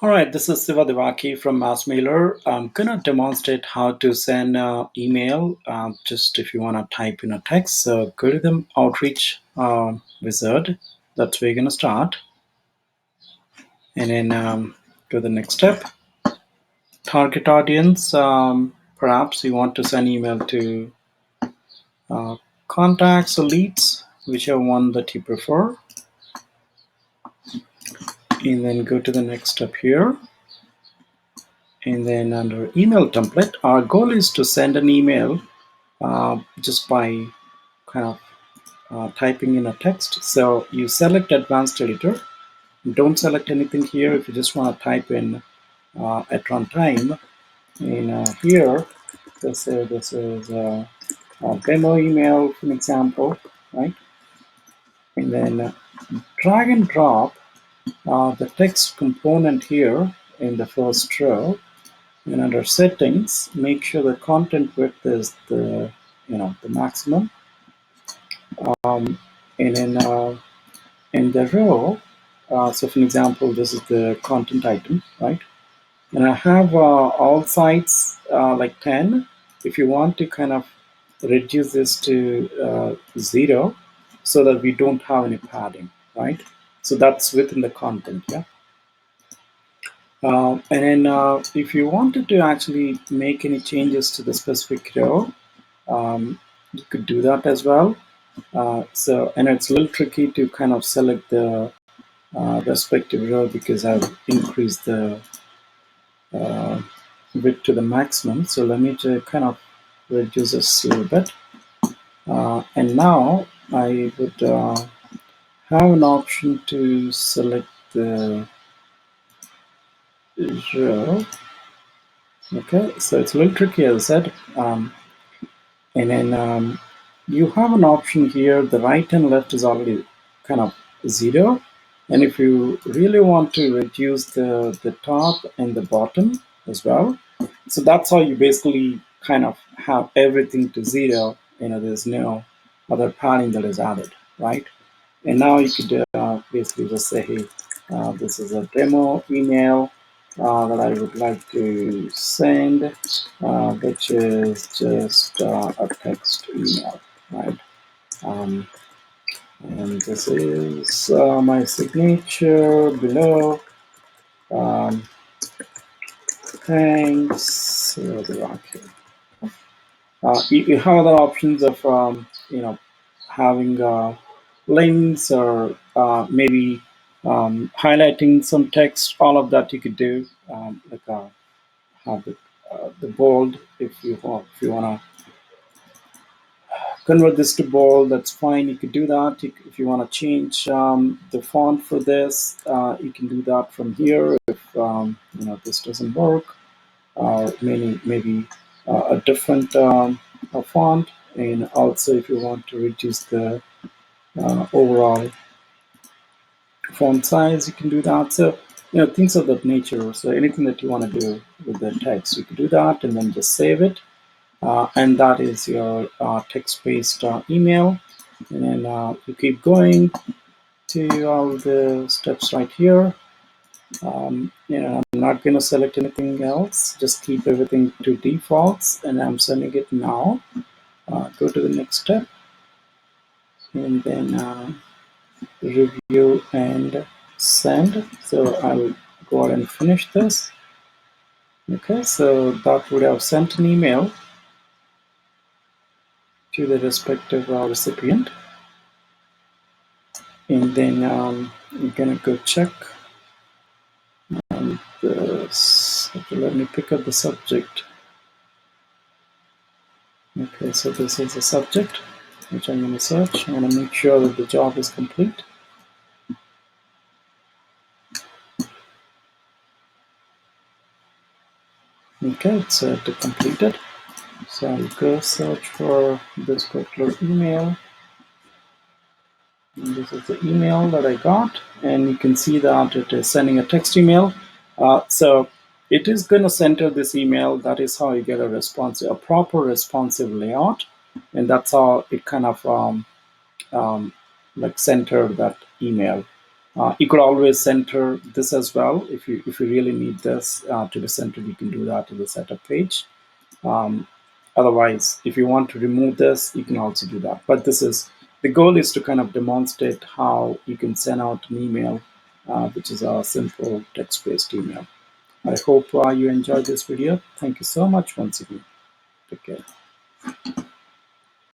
All right, this is Siva Devaki from MassMailer. I'm gonna demonstrate how to send email. Just if you want to type in a text, so go to the outreach wizard. That's where you're gonna start, and then go to the next step. Target audience. Perhaps you want to send email to contacts or leads, whichever one that you prefer. And then go to the next step here. And then under email template, our goal is to send an email just by kind of typing in a text. So you select advanced editor. Don't select anything here if you just want to type in at runtime. And here, this is a demo email, for example, right? And then drag and drop the text component here in the first row. And under settings, make sure the content width is the maximum. And then in the row, so for example, this is the content item, right? And I have all sites like 10. If you want to kind of reduce this to 0 so that we don't have any padding, right? So that's within the content, yeah. And then if you wanted to actually make any changes to the specific row, you could do that as well. And it's a little tricky to kind of select the respective row because I've increased the width to the maximum. So let me just kind of reduce this a little bit. And now I would have an option to select the row. Okay, so it's a little tricky, as I said. And then you have an option here. The right and left is already kind of 0. And if you really want to reduce the top and the bottom as well, so that's how you basically kind of have everything to 0. There's no other padding that is added, right? And now you could basically just say, hey, this is a demo email that I would like to send, which is just a text email, right? And this is my signature below. Um, Thanks. You have other options of having links or maybe highlighting some text. All of that you could do, have the bold if you want to convert this to bold. That's fine. You could do that. If you want to change the font for this, you can do that from here. If this doesn't work, maybe a different a font, and also if you want to reduce the overall font size, you can do that. So things of that nature. So anything that you want to do with the text, you can do that, and then just save it. And that is your text-based email. And then you keep going to all the steps right here. I'm not going to select anything else. Just keep everything to defaults, and I'm sending it now. Go to the next step, and then review and send. So I'll go ahead and finish this. Okay, so that would have sent an email to the respective recipient. And then I'm gonna go check this. Okay, let me pick up the subject. Okay, so this is the subject which I'm gonna search. I want to make sure that the job is complete. Okay, it's completed. So I'll go search for this particular email. And this is the email that I got, and you can see that it is sending a text email. So it is going to center this email. That is how you get a proper responsive layout, and that's how it kind of like centered that email. You could always center this as well. If you really need this to be centered, you can do that in the setup page. Um, Otherwise, if you want to remove this, you can also do that. But the goal is to kind of demonstrate how you can send out an email, which is a simple text-based email. I hope you enjoyed this video. Thank you so much once again. Take care.